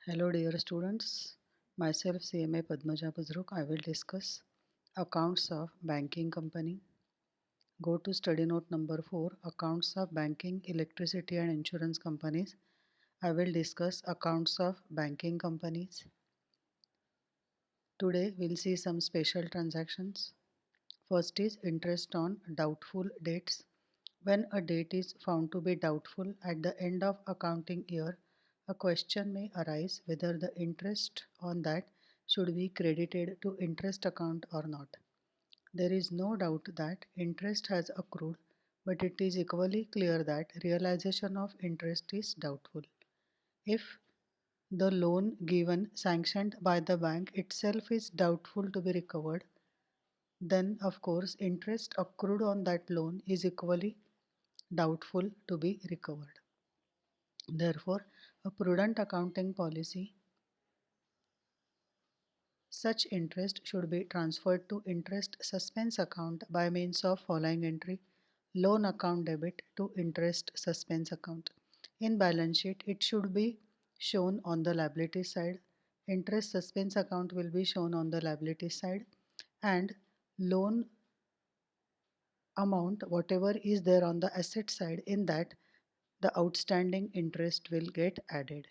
Hello dear students, myself CMA Padmaja Buzruk. I will discuss accounts of banking company. Go to study note number 4, accounts of banking, electricity and insurance companies. I will discuss accounts of banking companies. Today we'll see some special transactions. First is interest on doubtful dates. When a date is found to be doubtful at the end of accounting year, a question may arise whether the interest on that should be credited to interest account or not. There is no doubt that interest has accrued, but it is equally clear that realization of interest is doubtful. If the loan given sanctioned by the bank itself is doubtful to be recovered, then of course interest accrued on that loan is equally doubtful to be recovered. Therefore, a prudent accounting policy, such interest should be transferred to interest suspense account by means of following entry: loan account debit to interest suspense account. In balance sheet, it should be shown on the liability side. Interest suspense account will be shown on the liability side, and loan amount, whatever is there on the asset side, in that the outstanding interest will get added.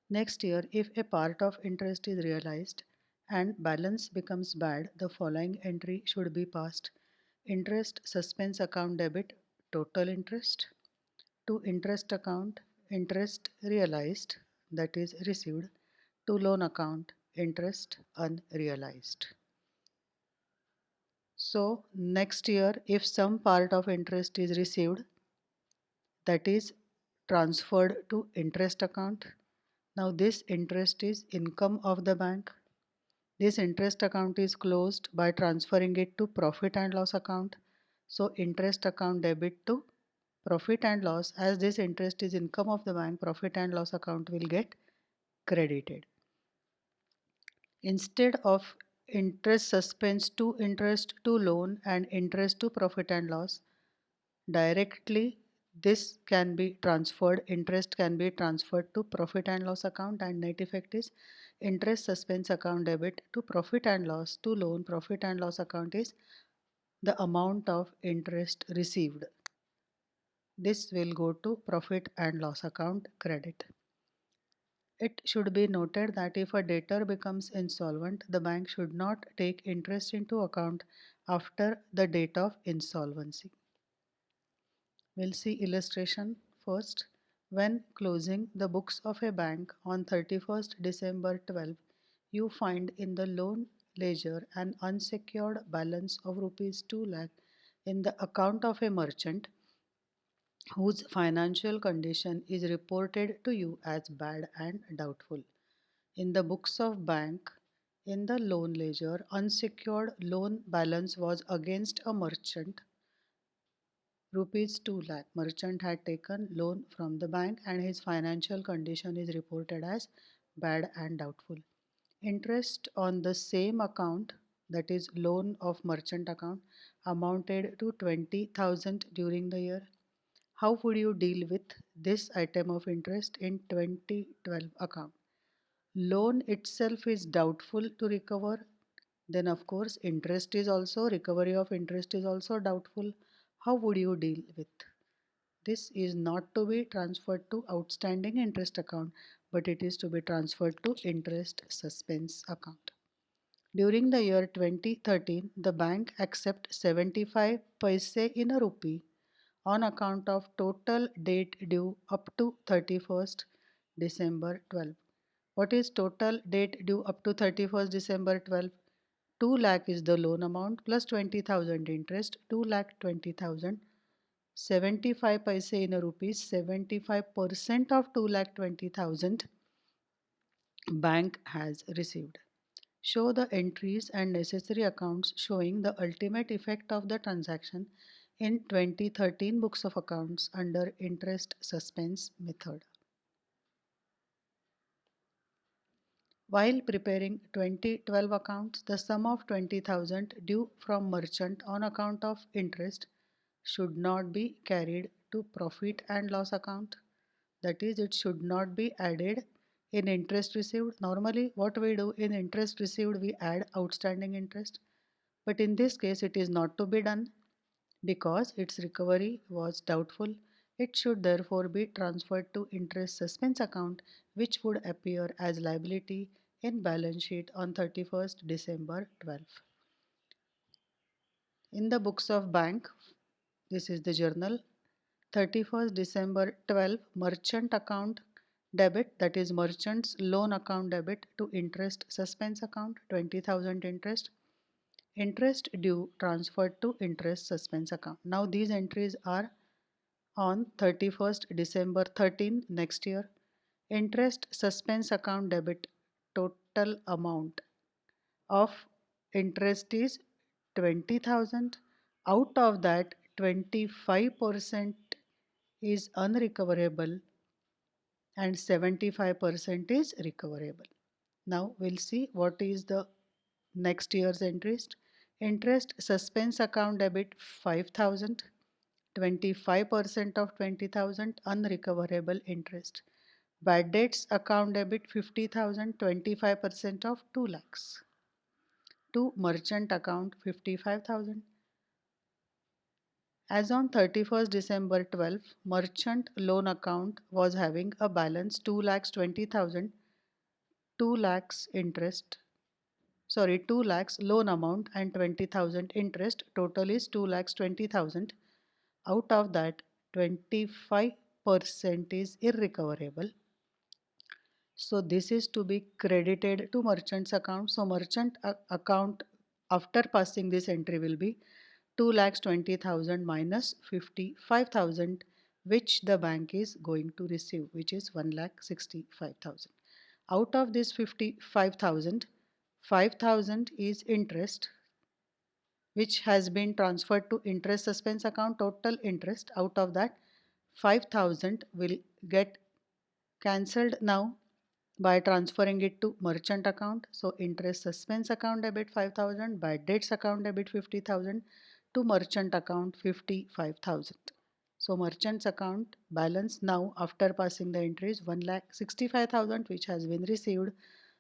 Next year, if a part of interest is realized and balance becomes bad, the following entry should be passed: interest suspense account debit total interest to interest account interest realized, that is received, to loan account interest unrealized. So next year, if some part of interest is received, that is transferred to interest account. Now this interest is income of the bank. This interest account is closed by transferring it to profit and loss account. So interest account debit to profit and loss. As this interest is income of the bank, profit and loss account will get credited. Instead of interest suspense to interest to loan and interest to profit and loss, directly this can be transferred, interest can be transferred to profit and loss account, and net effect is interest suspense account debit to profit and loss to loan profit and loss account is the amount of interest received. This will go to profit and loss account credit. It should be noted that if a debtor becomes insolvent, the bank should not take interest into account after the date of insolvency. We'll see illustration first. When closing the books of a bank on 31st December 12, you find in the loan ledger an unsecured balance of rupees 2 lakh in the account of a merchant whose financial condition is reported to you as bad and doubtful. In the books of bank, in the loan ledger, unsecured loan balance was against a merchant rupees 2 lakh. Merchant had taken loan from the bank and his financial condition is reported as bad and doubtful. Interest on the same account, that is loan of merchant account, amounted to 20,000 during the year. How would you deal with this item of interest in 2012 account? Loan itself is doubtful to recover, then of course interest is also, recovery of interest is also doubtful. How would you deal with? This is not to be transferred to outstanding interest account, but it is to be transferred to interest suspense account. During the year 2013, the bank accept 75 paise in a rupee on account of total date due up to 31st December 12. What is total date due up to 31st December 12? 2 lakh is the loan amount plus 20,000 interest, 2 lakh 20,000. 75 paise in a rupees, 75% of 2 lakh 20,000 bank has received. Show the entries and necessary accounts showing the ultimate effect of the transaction in 2013 books of accounts under interest suspense method. While preparing 2012 accounts, the sum of 20,000 due from merchant on account of interest should not be carried to profit and loss account. That is, it should not be added in interest received. Normally what we do in interest received, we add outstanding interest, but in this case it is not to be done because its recovery was doubtful. It should therefore be transferred to interest suspense account, which would appear as liability in balance sheet on 31st December 12. In the books of bank, this is the journal, 31st December 12, merchant account debit, that is merchant's loan account debit to interest suspense account 20,000 interest. Interest due transferred to interest suspense account. Now these entries are on 31st December 13 next year. Interest suspense account debit, total amount of interest is 20,000. Out of that 25% is unrecoverable and 75% is recoverable. Now we'll see what is the next year's interest. Interest suspense account debit 5,000, 25% of 20,000 unrecoverable interest. Bad debts account debit 50,000, 25% of 2 lakhs. To merchant account 55,000. As on 31st December 12, merchant loan account was having a balance 2 lakhs 20,000, 2 lakhs interest, 2 lakhs loan amount and 20,000 interest. Total is 2 lakhs 20,000. Out of that 25% is irrecoverable. So this is to be credited to merchant's account. So merchant account after passing this entry will be 2 lakhs 20,000 minus 55,000, which the bank is going to receive, which is 1 lakh 65,000. Out of this 55,000, 5,000 is interest, which has been transferred to interest suspense account. Total interest out of that 5,000 will get cancelled now by transferring it to merchant account. So interest suspense account debit 5,000, bad debts account debit 50,000, to merchant account 55,000. So merchant's account balance now after passing the entries 1,65,000, which has been received.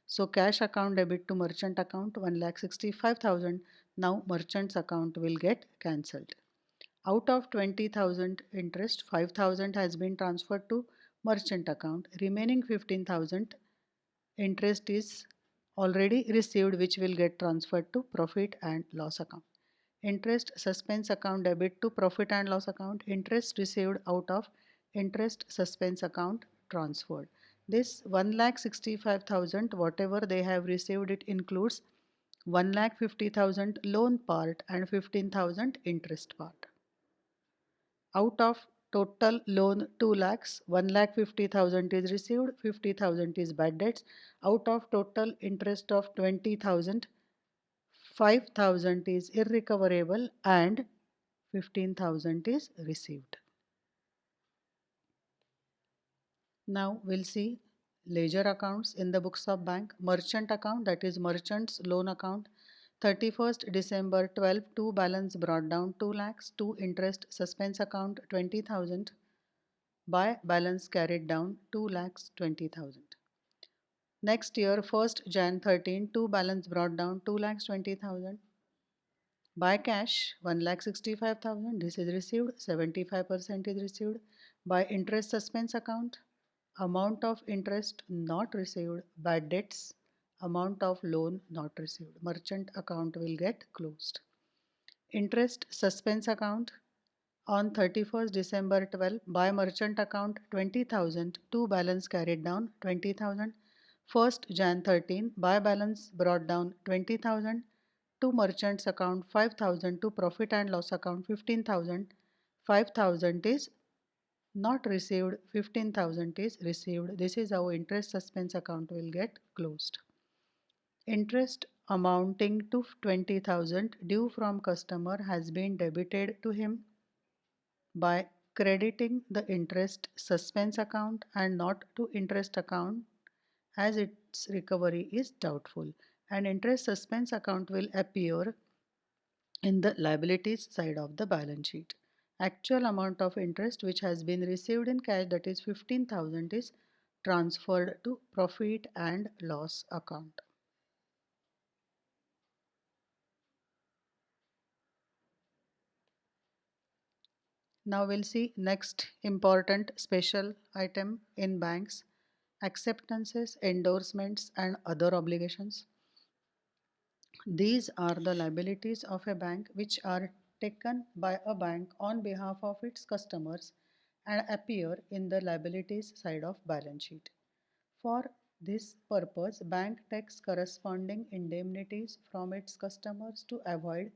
So cash account debit to merchant account 1,65,000. Now merchant's account will get cancelled. Out of 20,000 interest, 5,000 has been transferred to merchant account. Remaining 15,000 interest is already received, which will get transferred to profit and loss account. Interest suspense account debit to profit and loss account. Interest received out of interest suspense account transferred. This 1,65,000 whatever they have received, it includes 1,50,000 loan part and 15,000 interest part. Out of total loan 2 lakhs, 1,50,000 is received, 50,000 is bad debts. Out of total interest of 20,000, 5,000 is irrecoverable and 15,000 is received. Now we'll see ledger accounts in the books of bank. Merchant account, that is merchant's loan account, 31st December 12, to balance brought down 2 lakhs, to interest suspense account 20,000, by balance carried down 2 lakhs 20,000. Next year 1st Jan 13, to balance brought down 2 lakhs 20,000. By cash 1,65,000, this is received, 75% is received. By interest suspense account, amount of interest not received. Bad debts, amount of loan not received. Merchant account will get closed. Interest suspense account on 31st December 12, by merchant account 20,000, to balance carried down 20,000. 1st Jan 13, by balance brought down 20,000, to merchant's account 5,000, to profit and loss account 15,000. 5,000 is not received, 15,000 is received. This is how interest suspense account will get closed. Interest amounting to 20,000 due from customer has been debited to him by crediting the interest suspense account and not to interest account, as its recovery is doubtful, and interest suspense account will appear in the liabilities side of the balance sheet. Actual amount of interest which has been received in cash, that is 15,000, is transferred to profit and loss account. Now we'll see next important special item in banks: acceptances, endorsements and other obligations. These are the liabilities of a bank which are taken by a bank on behalf of its customers and appear in the liabilities side of balance sheet. For this purpose, bank takes corresponding indemnities from its customers to avoid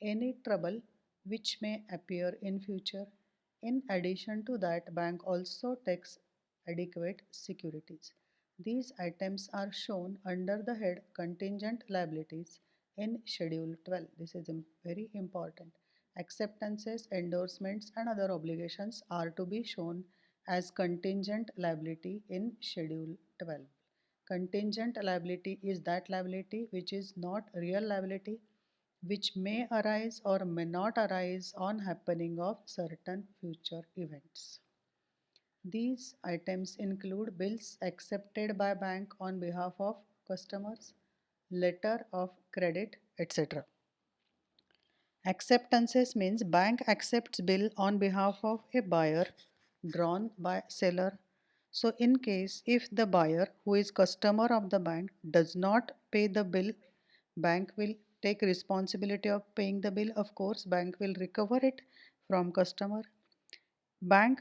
any trouble which may appear in future. In addition to that, bank also takes adequate securities. These items are shown under the head contingent liabilities in Schedule 12. This is very important. Acceptances, endorsements and other obligations are to be shown as contingent liability in Schedule 12. Contingent liability is that liability which is not real liability, which may arise or may not arise on happening of certain future events. These items include bills accepted by bank on behalf of customers, letter of credit, etc. Acceptances means bank accepts bill on behalf of a buyer drawn by seller. So in case if the buyer who is customer of the bank does not pay the bill, bank will take responsibility of paying the bill. Of course, bank will recover it from customer. Bank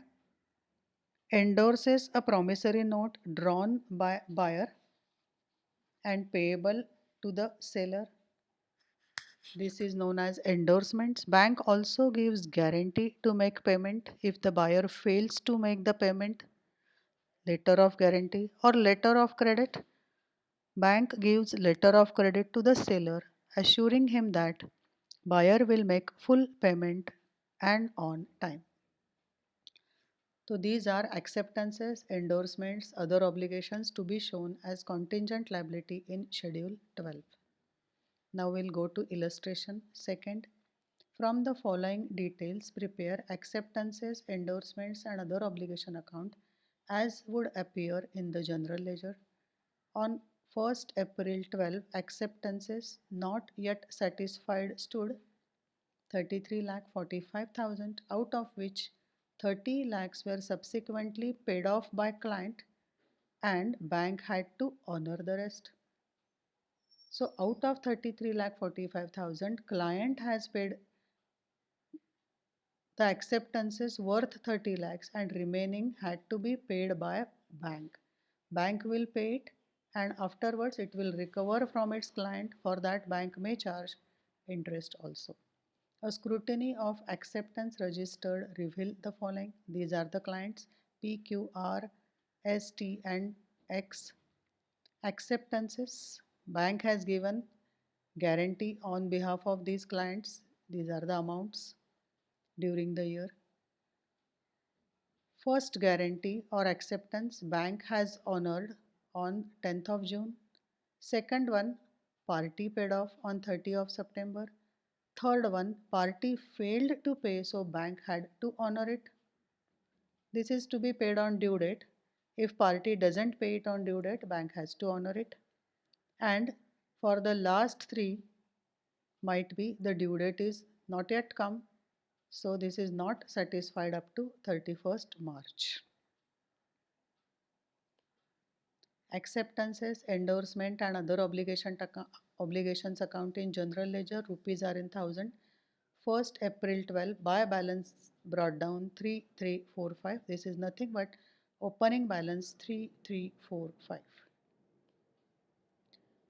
endorses a promissory note drawn by buyer and payable to the seller. This is known as endorsements. Bank also gives guarantee to make payment if the buyer fails to make the payment. Letter of guarantee or letter of credit. Bank gives letter of credit to the seller, assuring him that buyer will make full payment and on time. So these are acceptances, endorsements, other obligations to be shown as contingent liability in Schedule 12. Now we'll go to illustration second. From the following details, prepare acceptances, endorsements and other obligation account as would appear in the general ledger. On 1st April 12, acceptances not yet satisfied stood 33,45,000, out of which 30 lakhs were subsequently paid off by client and bank had to honor the rest. So out of 33,45,000, client has paid the acceptances worth 30 lakhs and remaining had to be paid by bank. Bank will pay it and afterwards it will recover from its client. For that, bank may charge interest also. A scrutiny of acceptance registered reveal the following. These are the clients P, Q, R, S, T and X. Acceptances. Bank has given guarantee on behalf of these clients. These are the amounts during the year. First guarantee or acceptance bank has honored on 10th of June. Second one, party paid off on 30th of September. Third one, party failed to pay, so bank had to honor it. This is to be paid on due date. If party doesn't pay it on due date, bank has to honor it. And for the last three, might be the due date is not yet come, so this is not satisfied up to 31st March. Acceptances, endorsement and other obligations account in general ledger, rupees are in thousand. 1st April 12, by balance brought down 3345. This is nothing but opening balance 3345.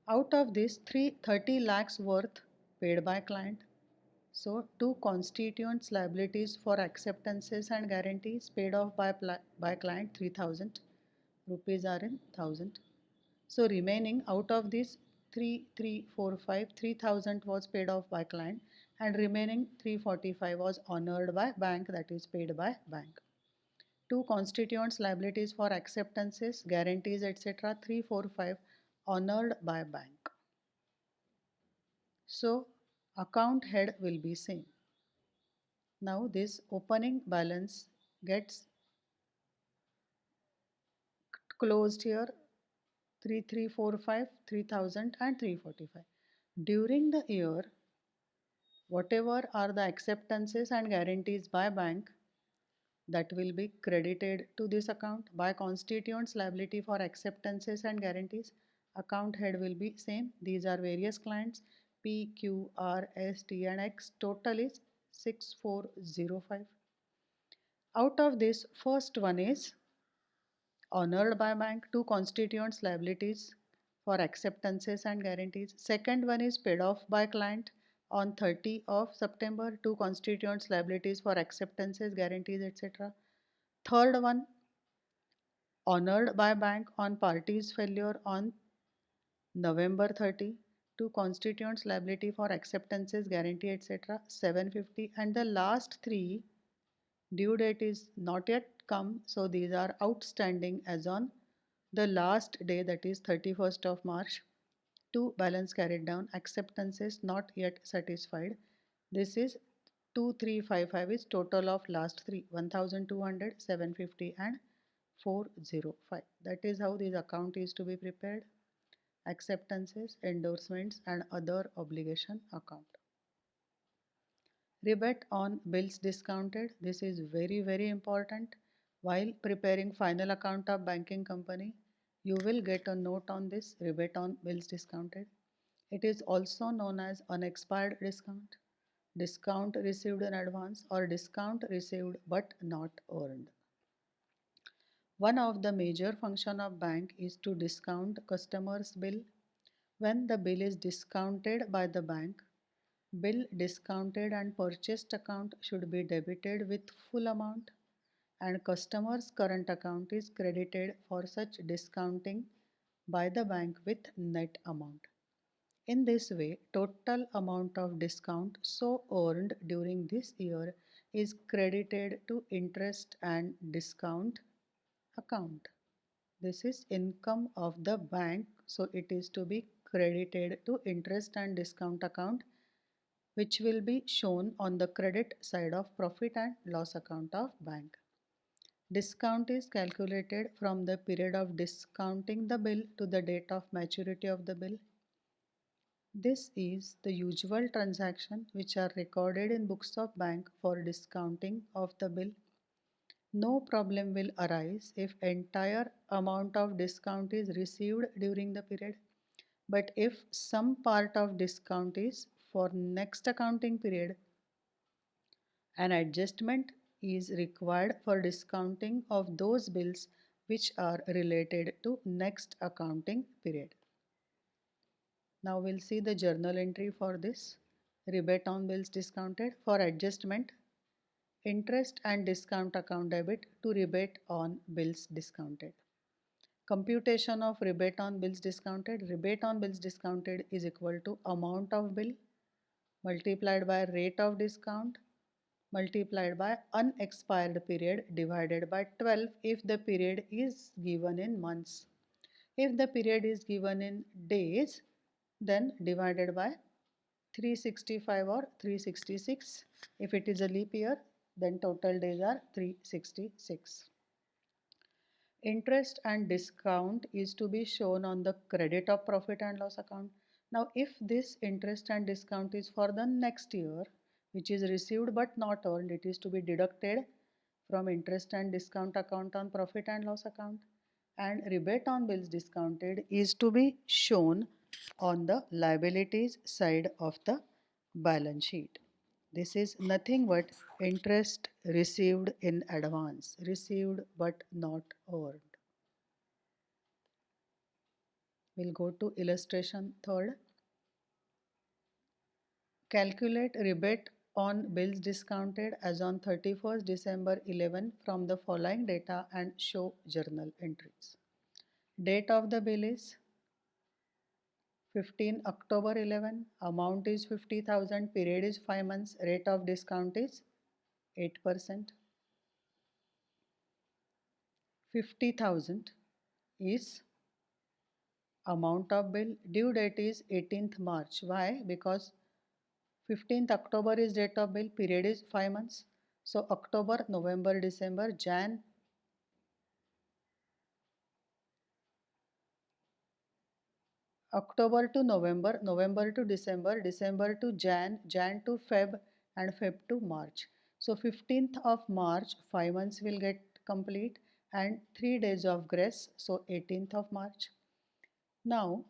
Out of this, 330 lakhs worth paid by client. So two constituents liabilities for acceptances and guarantees paid off by client 3000 rupees are in 1000. So remaining out of this 3345, 3000 was paid off by client and remaining 345 was honored by bank, that is paid by bank. Two constituents liabilities for acceptances, guarantees, etc. 345 honored by bank. So account head will be same. Now this opening balance gets closed here 3345, 3000 and 345. During the year, whatever are the acceptances and guarantees by bank, that will be credited to this account. By constituents liability for acceptances and guarantees, account head will be same. These are various clients P, Q, R, S, T and X. Total is 6405. Out of this, first one is honored by bank, two constituents liabilities for acceptances and guarantees. Second one is paid off by client on 30 of September, two constituents liabilities for acceptances, guarantees, etc. Third one, honored by bank on parties failure on November 30, two constituents liability for acceptances, guarantee, etc. 750. And the last three, due date is not yet come, so these are outstanding as on the last day, that is 31st of March. Two balance carried down, acceptances not yet satisfied. This is 2355 is total of last three, 1200, 750 and 405. That is how this account is to be prepared. Acceptances, endorsements and other obligation account. Rebate on bills discounted. This is very important. While preparing final account of banking company, you will get a note on this rebate on bills discounted. It is also known as unexpired discount, discount received in advance or discount received but not earned. One of the major function of bank is to discount customers' bill. When the bill is discounted by the bank, bill discounted and purchased account should be debited with full amount and customer's current account is credited for such discounting by the bank with net amount. In this way, total amount of discount so earned during this year is credited to interest and discount account. This is income of the bank, so it is to be credited to interest and discount account, which will be shown on the credit side of profit and loss account of bank. Discount is calculated from the period of discounting the bill to the date of maturity of the bill. This is the usual transaction which are recorded in books of bank for discounting of the bill. No problem will arise if entire amount of discount is received during the period. But if some part of discount is for next accounting period, an adjustment is required for discounting of those bills which are related to next accounting period. Now we'll see the journal entry for this. Rebate on bills discounted. For adjustment, interest and discount account debit to rebate on bills discounted. Computation of rebate on bills discounted. Rebate on bills discounted is equal to amount of bill multiplied by rate of discount multiplied by unexpired period divided by 12 if the period is given in months. If the period is given in days, then divided by 365 or 366. If it is a leap year, then total days are 366. Interest and discount is to be shown on the credit of profit and loss account. Now, if this interest and discount is for the next year, which is received but not earned, it is to be deducted from interest and discount account on profit and loss account. And rebate on bills discounted is to be shown on the liabilities side of the balance sheet. This is nothing but interest received in advance, received but not earned. We'll go to illustration third. Calculate rebate on bills discounted as on 31st December 11 from the following data and show journal entries. Date of the bill is 15 October 11, amount is 50,000, period is 5 months, rate of discount is 8%. 50,000 is amount of bill, due date is 18th March. Why? Because 15th October is date of bill, period is 5 months. So October, November, December, Jan, October to November, November to December, December to Jan, Jan to Feb, and Feb to March. So 15th of March, 5 months will get complete and 3 days of grace, so 18th of March. Now,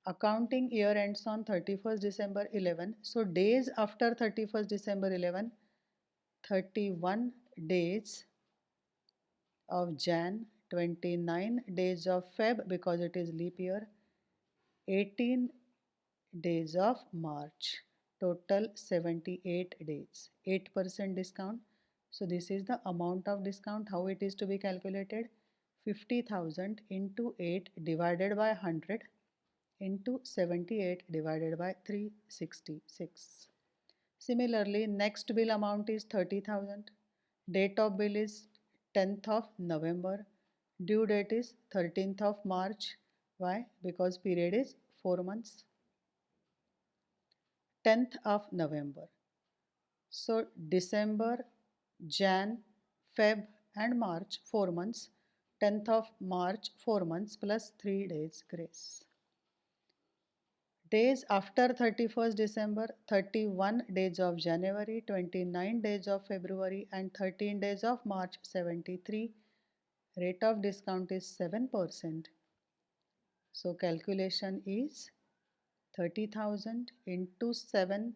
accounting year ends on 31st December 11. So days after 31st December 11, 31 days of Jan, 29 days of Feb because it is leap year, 18 days of March, total 78 days, 8% discount. So this is the amount of discount. How it is to be calculated? 50,000 into 8 divided by 100 into 78 divided by 366. Similarly, next bill amount is 30,000. Date of bill is 10th of November. Due date is 13th of March. Why? Because period is 4 months. 10th of November. So December, Jan, Feb and March 4 months. 10th of March 4 months plus 3 days grace. Days after 31st December, 31 days of January, 29 days of February and 13 days of March 73. Rate of discount is 7%. So calculation is 30,000 into 7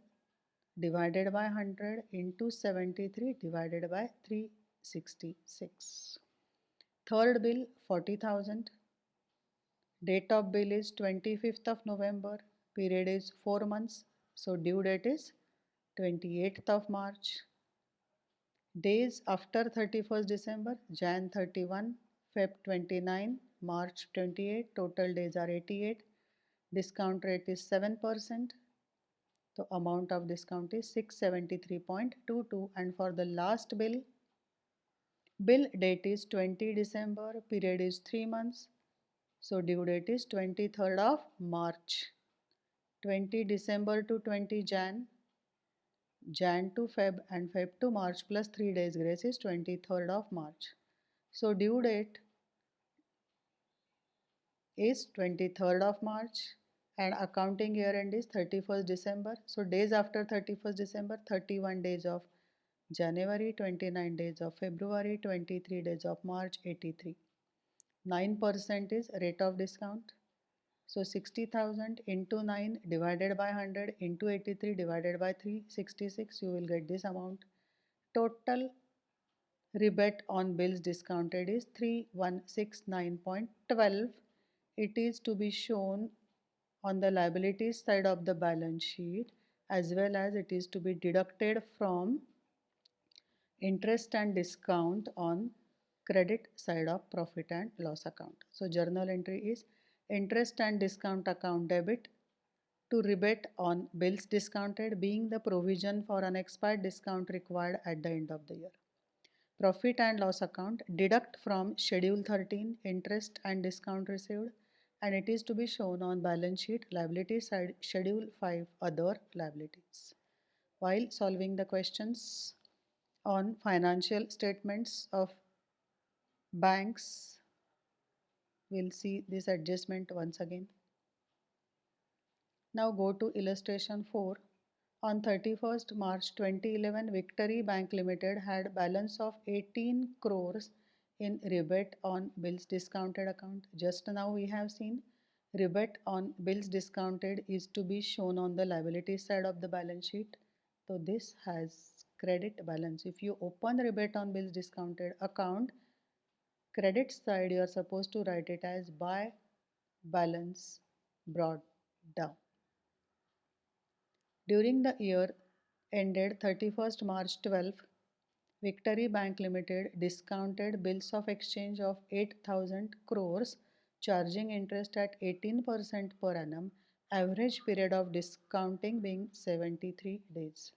divided by 100 into 73 divided by 366. Third bill 40,000. Date of bill is 25th of November. Period is 4 months. So due date is 28th of March. Days after 31st December, Jan 31, Feb 29, March 28. Total days are 88. Discount rate is 7%. The amount of discount is 673.22. And for the last bill, bill date is 20 December, period is 3 months. So due date is 23rd of March. 20 December to 20 Jan, Jan to Feb and Feb to March plus 3 days grace is 23rd of March. So due date is 23rd of March and accounting year end is 31st December. So days after 31st December, 31 days of January, 29 days of February, 23 days of March, 83. 9% is rate of discount. So 60,000 into 9 divided by 100 into 83 divided by 366, you will get this amount. Total rebate on bills discounted is 3169.12. It is to be shown on the liabilities side of the balance sheet as well as it is to be deducted from interest and discount on credit side of profit and loss account. So journal entry is interest and discount account debit to rebate on bills discounted being the provision for unexpired discount required at the end of the year. Profit and loss account deduct from schedule 13 interest and discount received and it is to be shown on balance sheet liability side schedule 5 other liabilities. While solving the questions on financial statements of banks, we'll see this adjustment once again. Now go to illustration 4. On 31st March 2011, Victory Bank Limited had balance of 18 crores in rebate on bills discounted account. Just now we have seen rebate on bills discounted is to be shown on the liability side of the balance sheet. So this has credit balance. If you open rebate on bills discounted account, credit side you are supposed to write it as by balance brought down. During the year ended 31st March 12, Victory Bank Limited discounted bills of exchange of 8,000 crores, charging interest at 18% per annum, average period of discounting being 73 days.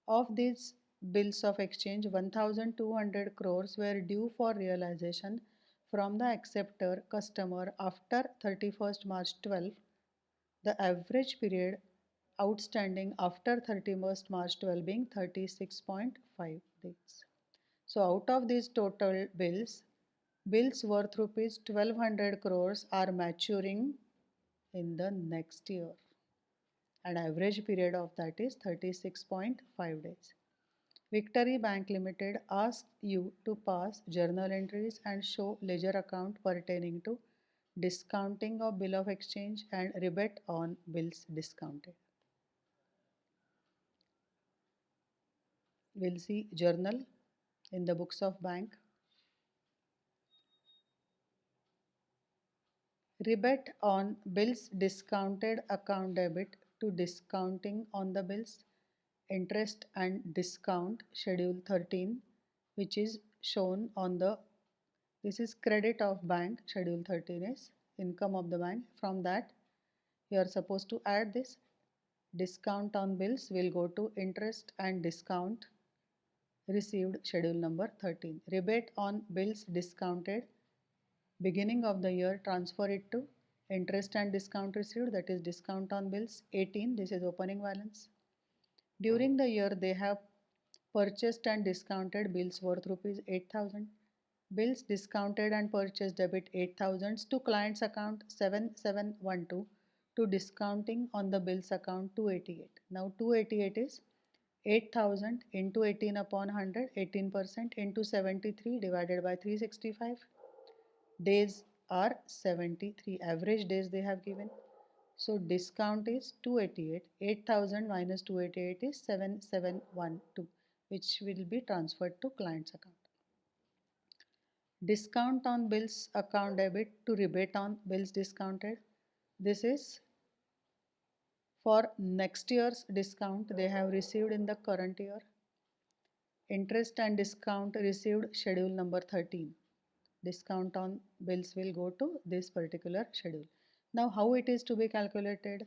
Of these bills of exchange, 1,200 crores were due for realization from the acceptor customer after 31st March 12. The average period outstanding after 31st March 12 being 36.5 days. So out of these total bills worth rupees 1200 crores are maturing in the next year, and average period of that is 36.5 days. Victory Bank Limited asks you to pass journal entries and show ledger account pertaining to discounting of bill of exchange and rebate on bills discounted. We'll see journal in the books of bank. Rebate on bills discounted account debit to discounting on the bills, interest and discount schedule 13, which is shown on the, this is credit of bank, schedule 13 is income of the bank. From that you are supposed to add this discount on bills will go to interest and discount received, schedule number 13. Rebate on bills discounted beginning of the year, transfer it to interest and discount received, that is discount on bills 18, this is opening balance. During the year they have purchased and discounted bills worth rupees 8,000. Bills discounted and purchased debit 8,000 to client's account 7712 to discounting on the bills account 288. Now 288 is 8,000 into 18 upon 100, 18% into 73 divided by 365. Days are 73. Average days they have given. So discount is 288. 8,000 minus 288 is 7712, which will be transferred to client's account. Discount on bills account debit to rebate on bills discounted. This is for next year's discount they have received in the current year. Interest and discount received, schedule number 13. Discount on bills will go to this particular schedule. Now how it is to be calculated?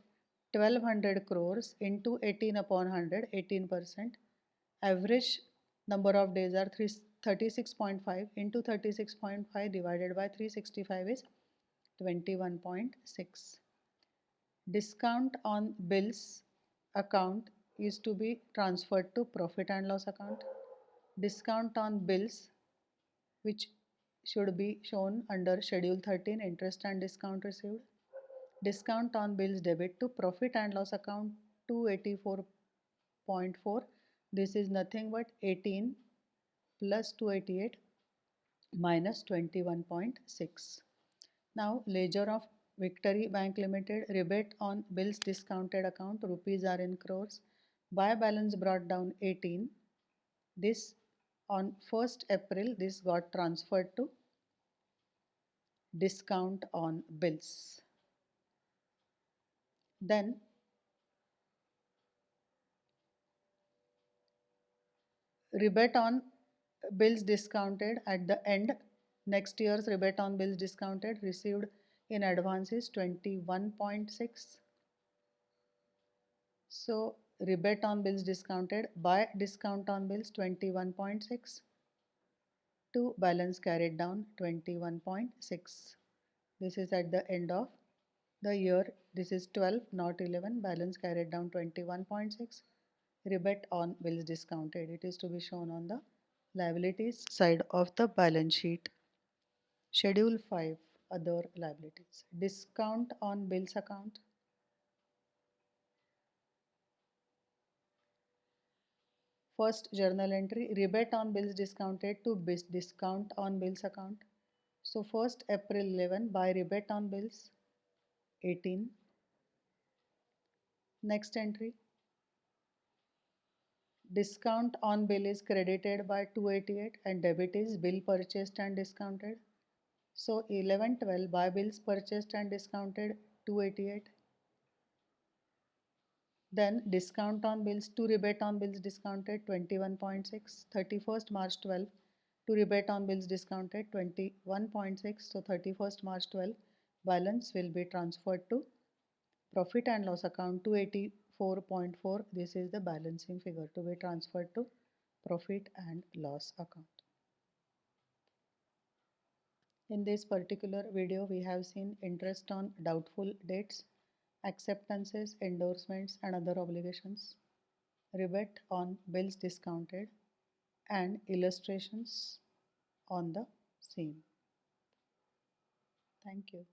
1200 crores into 18 upon 100, 18%. Average number of days are 36.5 into 36.5 divided by 365 is 21.6. Discount on bills account is to be transferred to profit and loss account. Discount on bills, which should be shown under schedule 13, interest and discount received. Discount on bills debit to profit and loss account 284.4. This is nothing but 18 plus 288 minus 21.6. Now ledger of Victory Bank Limited, rebate on bills discounted account, rupees are in crores. Buy balance brought down 18. This on 1st April this got transferred to discount on bills. Then rebate on bills discounted at the end, next year's rebate on bills discounted received in advance is 21.6. So rebate on bills discounted by discount on bills 21.6 to balance carried down 21.6. This is at the end of the year. This is 12 not 11, balance carried down 21.6. Rebate on bills discounted, it is to be shown on the liabilities side of the balance sheet. Schedule 5, other liabilities. Discount on bills account. First journal entry, rebate on bills discounted to discount on bills account. So 1st April 11, buy rebate on bills 18. Next entry, discount on bill is credited by 288 and debit is bill purchased and discounted. So 11-12, buy bills purchased and discounted 288. Then discount on bills to rebate on bills discounted 21.6. 31st March 12 to rebate on bills discounted 21.6. So 31st March 12 balance will be transferred to profit and loss account 284.4. This is the balancing figure to be transferred to profit and loss account. In this particular video we have seen interest on doubtful debts, acceptances, endorsements and other obligations, rebate on bills discounted and illustrations on the same. Thank you.